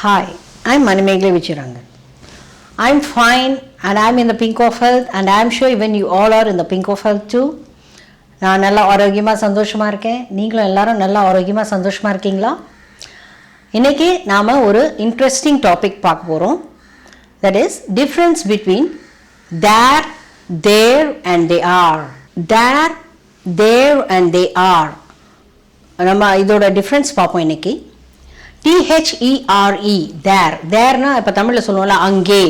Hi, I'm Manimegle Vichirangan. I'm fine and I'm in the pink of health and I'm sure even you all are in the pink of health too. நான் நல்லா ஆரோக்கியமாக சந்தோஷமாக இருக்கேன். நீங்களும் எல்லாரும் நல்லா ஆரோக்கியமாக சந்தோஷமாக இருக்கீங்களா? இன்றைக்கி நாம் ஒரு இன்ட்ரெஸ்டிங் டாபிக் பார்க்க போகிறோம். That is difference between there, there and they are. There, there and they are. நம்ம இதோட டிஃப்ரென்ஸ் பார்ப்போம் இன்றைக்கி. THERE there. தேர்னா இப்போ தமிழில் சொல்லுவோம்ல அங்கே,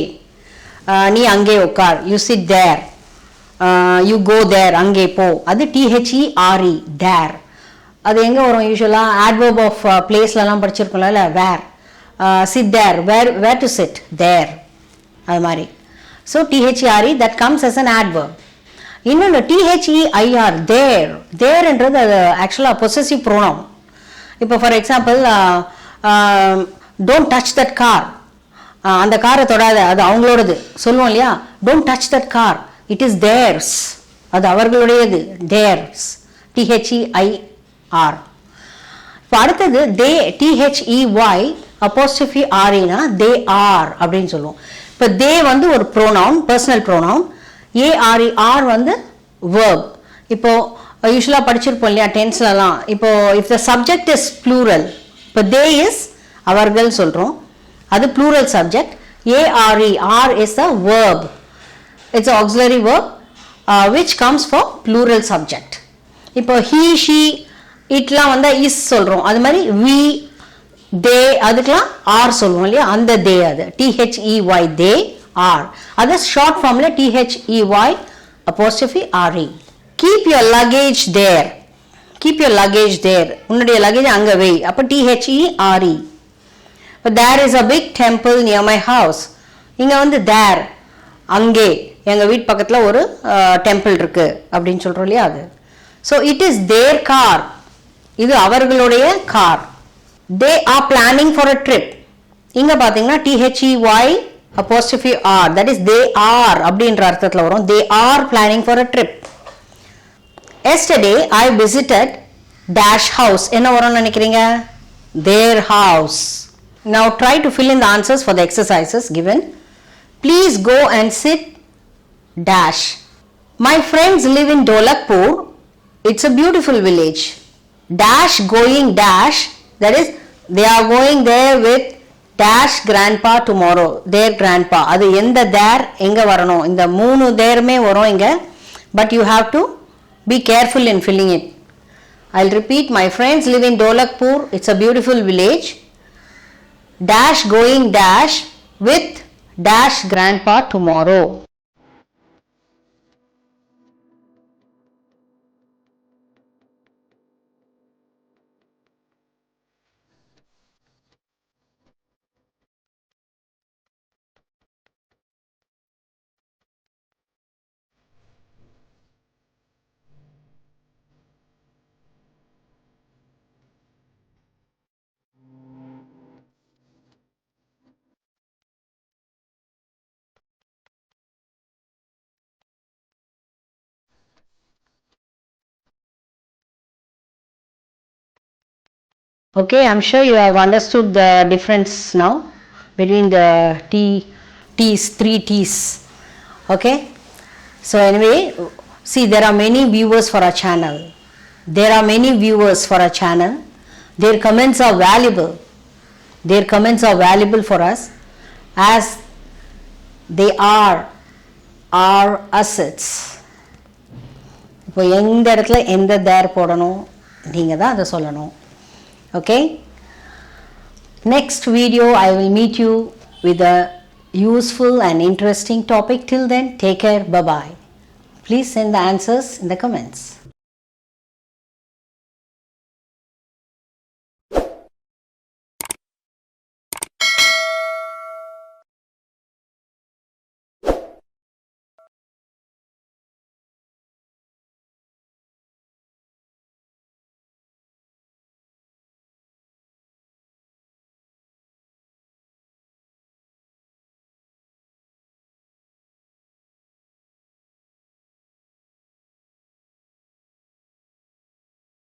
நீ அங்கே உட்கார், you sit there, you go there, அங்கே போ, அது THERE தேர். அது எங்கே வரும்? யூஸ்வலாக adverb of பிளேஸ்லலாம் படிச்சிருக்கோம்ல, இல்லை where, sit there, where to sit there, அது மாதிரி. So THERE that comes as an adverb. இன்னொன்று THEIR தேர். தேர்ன்றது அது ஆக்சுவலாக பொசசிவ் ப்ரோனவுன். இப்போ for example don't touch that car, அந்த காரை தொடாத, அது அவங்களோடது சொல்லுவோம் இல்லையா. Don't touch that car, it is theirs, அது அவர்களுடையது, தேர்ஸ், THEIR. இப்போ அடுத்தது தே, THEY அப்போஸ்ட்ரோஃபி ஆர்னா தே ஆர் அப்படின்னு சொல்லுவோம். இப்போ தே வந்து ஒரு pronoun, personal pronoun. ARE are வந்து வேர்ப். இப்போது யூஸ்வலாக படிச்சிருப்போம் இல்லையா டென்ஸ்லலாம். இப்போது if the subject is plural, இப்போ தே இஸ் அவர்கள் சொல்கிறோம், அது plural subject. ARE are is a verb, it's auxiliary verb which comes for plural subject. இப்போ ஹீ, ஷீ, இட்லாம் வந்து இஸ் சொல்கிறோம், அது மாதிரி வி, தே, அதுக்கெலாம் ஆர் சொல்லுவோம் இல்லையா, அந்த தே, அது THEY தே ஆர். அது ஷார்ட் ஃபார்மில் THEY apostrophe RE. Keep your luggage there, keep your luggage there, உன்னுடைய லக்கேஜ் அங்கே வை, அப்போ THERE. இப்போ there is a big temple near my house, இங்கே வந்து தேர், அங்கே, எங்கள் வீட்டு பக்கத்தில் ஒரு டெம்பிள் இருக்குது அப்படின்னு சொல்கிறோம் இல்லையா, அது. So it is their car, இது அவர்களுடைய car. They are planning for a trip, இங்கே பார்த்தீங்கன்னா THEY apostrophe are, that is they are அப்படின்ற அர்த்தத்தில் வரும். They are planning for a trip. Yesterday I visited dash house, என்ன வரும்னு நினைக்கிறீங்க? Their house. Now try to fill in the answers for the exercises given. Please go and sit dash. My friends live in Dholakpur, it's a beautiful village. Dash going dash, that is they are going there with dash grandpa tomorrow, their grandpa. அது எந்த தேர் எங்கே வரணும்? இந்த மூணு தேருமே வரும் இங்கே, but you have to be careful in filling it. I'll repeat. My friends live in Dholakpur, it's a beautiful village. Dash going dash with dash grandpa tomorrow. Okay, I'm sure you have understood the difference now between the T's, 3 T's. Okay, so anyway, see, there are many viewers for our channel. There are many viewers for our channel. Their comments are valuable. Their comments are valuable for us as they are our assets. இப்போ எந்த இடத்துல எந்த தேர் போடணும் நீங்கள் தான் அதை சொல்லணும். Okay, next video I will meet you with a useful and interesting topic. Till then, take care, bye bye. Please send the answers in the comments.